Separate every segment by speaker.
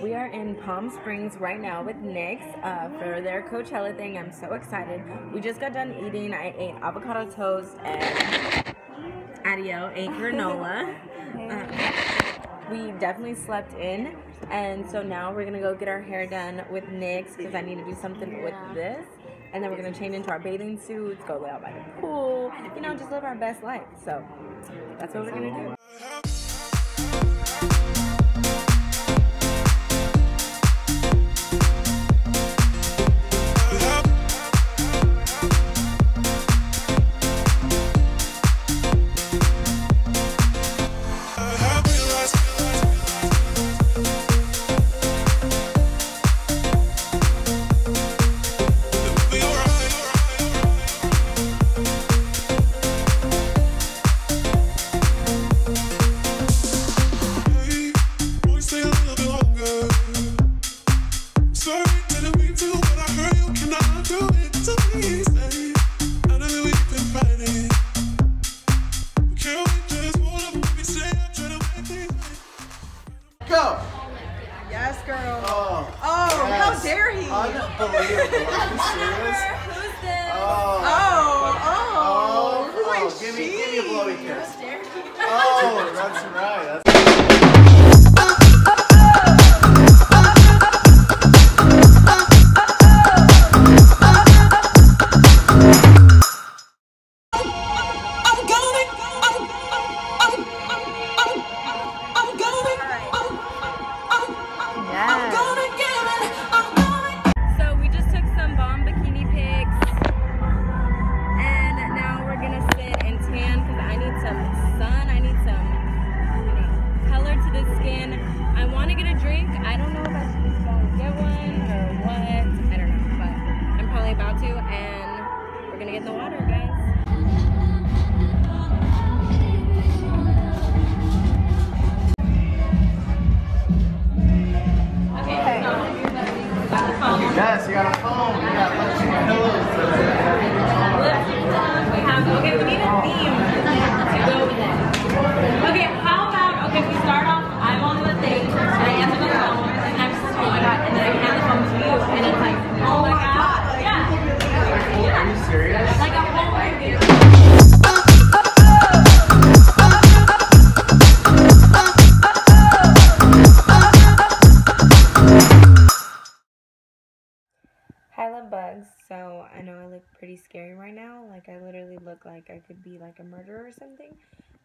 Speaker 1: We are in Palm Springs right now with Nyx for their Coachella thing. I'm so excited. We just got done eating. I ate avocado toast and Adio ate granola. We definitely slept in, and so now we're gonna go get our hair done with Nyx because I need to do something with this. And then we're gonna change into our bathing suits, go lay out by the pool, you know, just live our best life. So that's what we're gonna do.
Speaker 2: Go!
Speaker 3: Yes, girl.
Speaker 2: Oh,
Speaker 3: yes. How dare he?
Speaker 2: Unbelievable. Are you serious?
Speaker 1: Who's this?
Speaker 3: Who is
Speaker 2: give
Speaker 3: she?
Speaker 2: me a blowy kiss.
Speaker 1: How dare he?
Speaker 2: Oh, that's right.
Speaker 1: So we just took some bomb bikini pics, and now we're gonna sit and tan because I need some sun. I need some, you know, color to the skin. I want to get a drink. I don't know if I should just go and get one or what. I don't know, but I'm probably about to, and we're gonna get in the water, guys.
Speaker 2: Yes, you got a phone. You got pillows.
Speaker 1: Okay, we need a theme to go with it. Okay, how about, we start off, I'm on the thing, and I answer the phone, and I'm just like, oh my god, and then I hand the phone to you, and it's like, oh my god, yeah.
Speaker 2: Are you serious?
Speaker 1: Like a whole movie. Hi, love bugs. So I know I look pretty scary right now. Like I literally look like I could be like a murderer or something.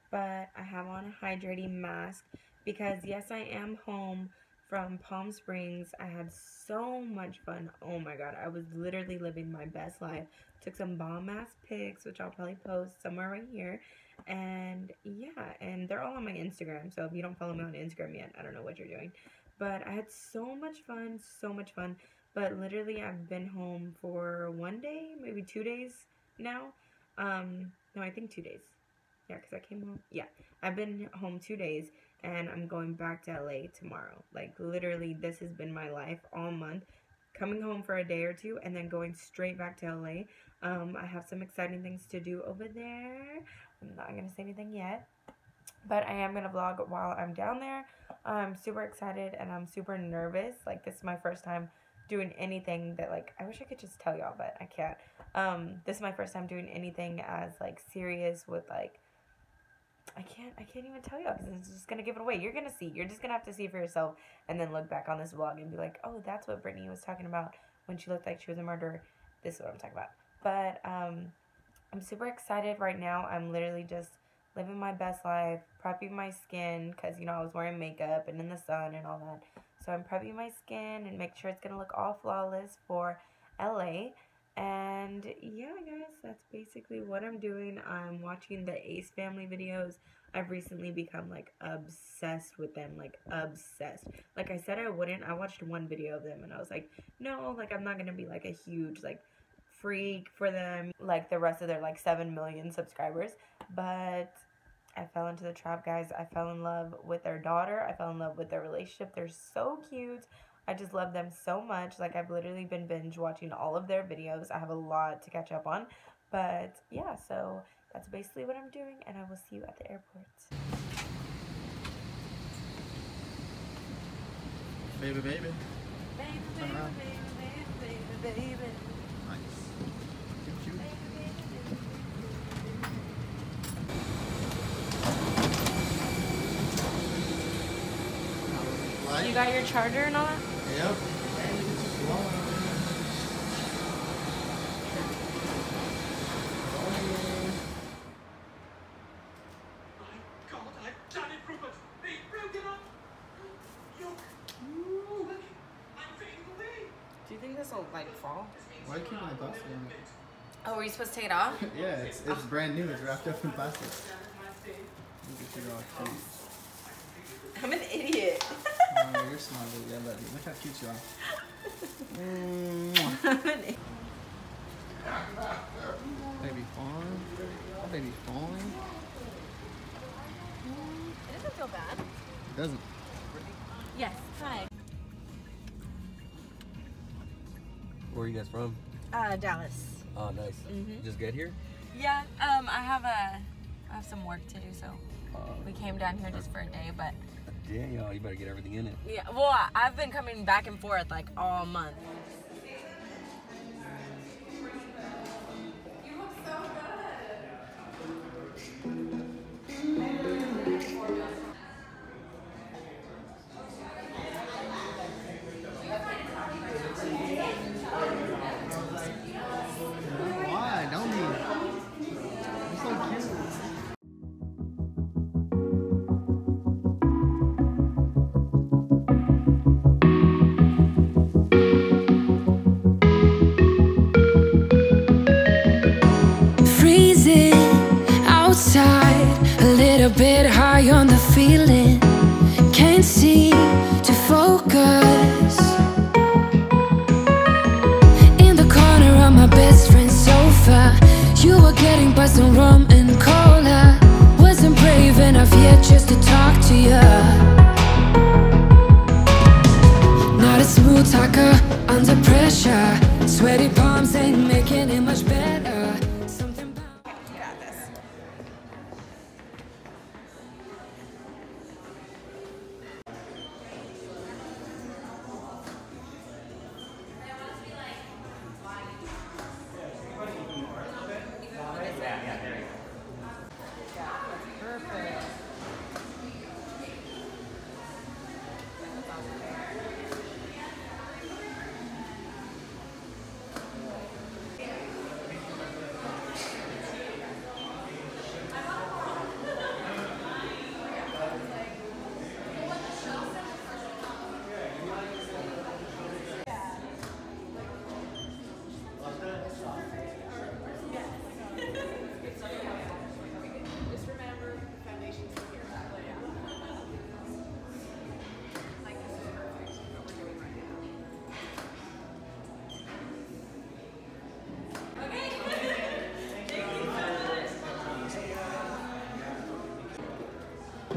Speaker 1: But I have on a hydrating mask because yes, I am home from Palm Springs. I had so much fun. Oh my god, I was literally living my best life. Took some bomb ass pics, which I'll probably post somewhere right here. And yeah, and they're all on my Instagram. So if you don't follow me on Instagram yet, I don't know what you're doing. But I had so much fun, so much fun. But literally, I've been home for 1 day, maybe 2 days now. No, I think 2 days. Yeah, because I came home. Yeah, I've been home 2 days, and I'm going back to LA tomorrow. Like, literally, this has been my life all month. Coming home for a day or two, and then going straight back to LA. I have some exciting things to do over there. I'm not going to say anything yet. But I am going to vlog while I'm down there. I'm super excited, and I'm super nervous. Like, this is my first time doing anything that, like, I wish I could just tell y'all, but I can't. This is my first time doing anything as, like, serious with, like, I can't even tell y'all because it's just gonna give it away. You're gonna see. You're just gonna have to see for yourself and then look back on this vlog and be like, oh, that's what Brittany was talking about when she looked like she was a murderer. This is what I'm talking about. But I'm super excited right now. I'm literally just living my best life, prepping my skin because, you know, I was wearing makeup and in the sun and all that. So I'm prepping my skin and make sure it's going to look all flawless for LA. And yeah, guys, that's basically what I'm doing. I'm watching the Ace Family videos. I've recently become, like, obsessed with them. Like, obsessed. Like I said I wouldn't. I watched one video of them and I was like, no, like, I'm not going to be, like, a huge, like, freak for them like the rest of their, like, 7 million subscribers. But I fell into the trap, guys. I fell in love with their daughter. I fell in love with their relationship. They're so cute. I just love them so much. Like, I've literally been binge watching all of their videos. I have a lot to catch up on. But yeah, so that's basically what I'm doing, and I will see you at the airport.
Speaker 2: Baby, baby.
Speaker 1: Baby,
Speaker 2: Turn
Speaker 1: baby,
Speaker 2: around.
Speaker 1: baby, baby, baby.
Speaker 2: Nice. Cute, cute.
Speaker 1: You got your charger and all that?
Speaker 2: Yep.
Speaker 1: Do you think this will like fall?
Speaker 2: Why are you keeping the plastic on it?
Speaker 1: Oh, were you supposed to take it off?
Speaker 2: Yeah, it's brand new. It's wrapped up in plastic. You can figure out cute.
Speaker 1: I'm an idiot.
Speaker 2: Oh, you're smart, baby. I love you. Look how cute you are. Baby fawn. Oh, baby fawn.
Speaker 1: It doesn't feel bad.
Speaker 2: It doesn't.
Speaker 1: Yes. Hi.
Speaker 4: Where are you guys from?
Speaker 1: Dallas.
Speaker 4: Oh, nice.
Speaker 1: Mhm.
Speaker 4: Just get here?
Speaker 1: Yeah. I have some work to do, so we came down here just for a day. But
Speaker 4: Dang, you better get everything in it.
Speaker 1: yeah, well, I've been coming back and forth like all month. You look so
Speaker 2: Why? Don't be. You're so cute.
Speaker 5: Freezing outside, a little bit high on the feeling. Can't seem to focus. In the corner of my best friend's sofa, you were getting buzzed on rum and cola. Wasn't brave enough yet just to talk to you. Not a smooth talker under pressure. Sweaty palms ain't making it much better. Something about
Speaker 3: You got this.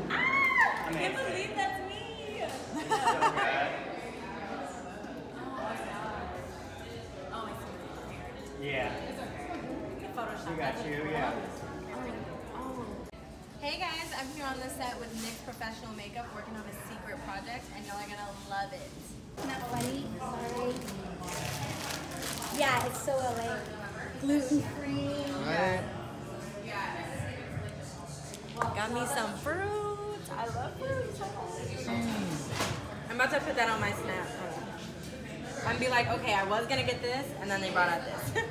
Speaker 1: I can't believe that's me.
Speaker 6: Yeah,
Speaker 1: Photoshoot.
Speaker 6: we got you, yeah.
Speaker 7: Hey guys, I'm here on the set with Nick's Professional Makeup working on a secret project and y'all are gonna love it.
Speaker 8: Isn't that funny? Sorry. Yeah, it's so LA. Gluten free.
Speaker 2: Right?
Speaker 1: Got me some fruits. I love fruits. I'm about to put that on my snap. I'm be like, okay, I was gonna get this, and then they brought out this.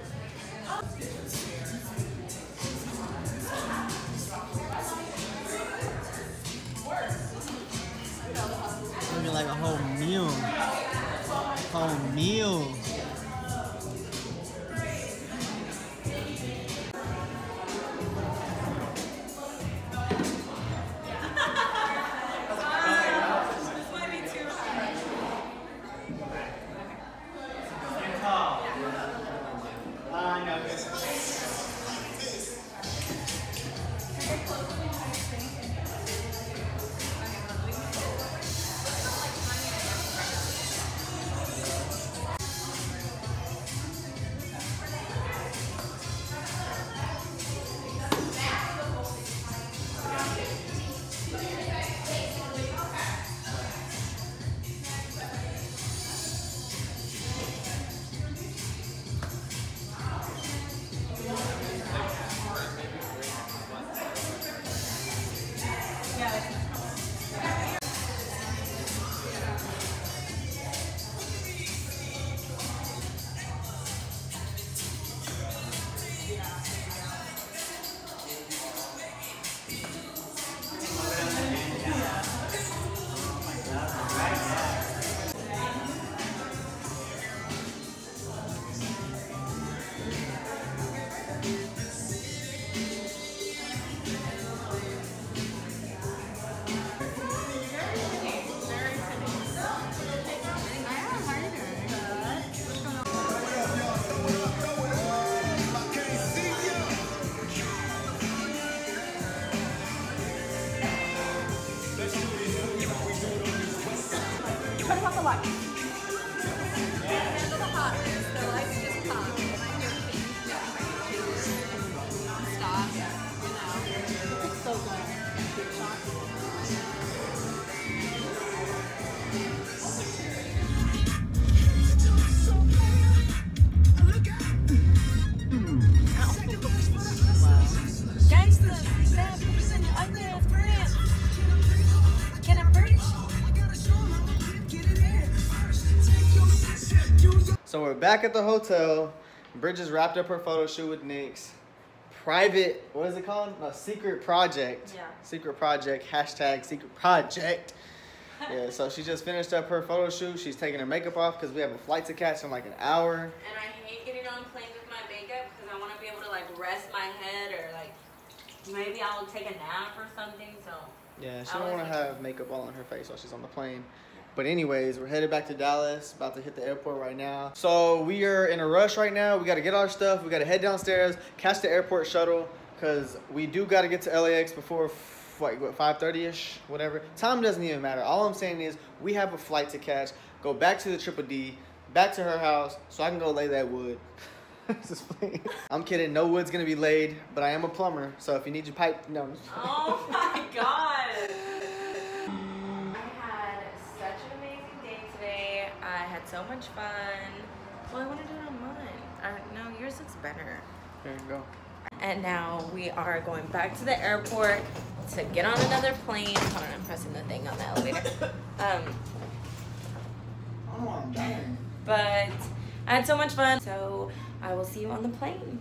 Speaker 2: It's gonna be like a whole meal. Whole meal.
Speaker 3: light.
Speaker 7: Handle the hotness. The lights just pop. And I hear things just stop. You know.
Speaker 3: It's so good. Big shot.
Speaker 2: So we're back at the hotel. Britt just wrapped up her photo shoot with Nick's private, what is it called? No, secret project.
Speaker 1: Yeah.
Speaker 2: Secret project, hashtag secret project. Yeah, so she just finished up her photo shoot. She's taking her makeup off because we have a flight to catch in like an hour.
Speaker 1: And I hate getting on planes with my makeup because I want to be able to like rest my head or like maybe I'll take a nap or something. So
Speaker 2: Yeah, she don't want to have makeup all on her face while she's on the plane. But anyways, we're headed back to Dallas, about to hit the airport right now. So we are in a rush right now. We got to get our stuff. We got to head downstairs, catch the airport shuttle, because we do got to get to LAX before, what 5:30ish, whatever. Time doesn't even matter. All I'm saying is we have a flight to catch, go back to the Triple D, back to her house, so I can go lay that wood. Just playing. I'm kidding. No wood's going to be laid, but I am a plumber, so if you need your pipe, no.
Speaker 1: Oh my God. I had so much fun. Well, I want to do it on mine. No, yours looks better.
Speaker 2: There you go.
Speaker 1: And now we are going back to the airport to get on another plane. Hold on, I'm pressing the thing on the elevator.
Speaker 2: Oh, I'm dying.
Speaker 1: But I had so much fun. So I will see you on the plane.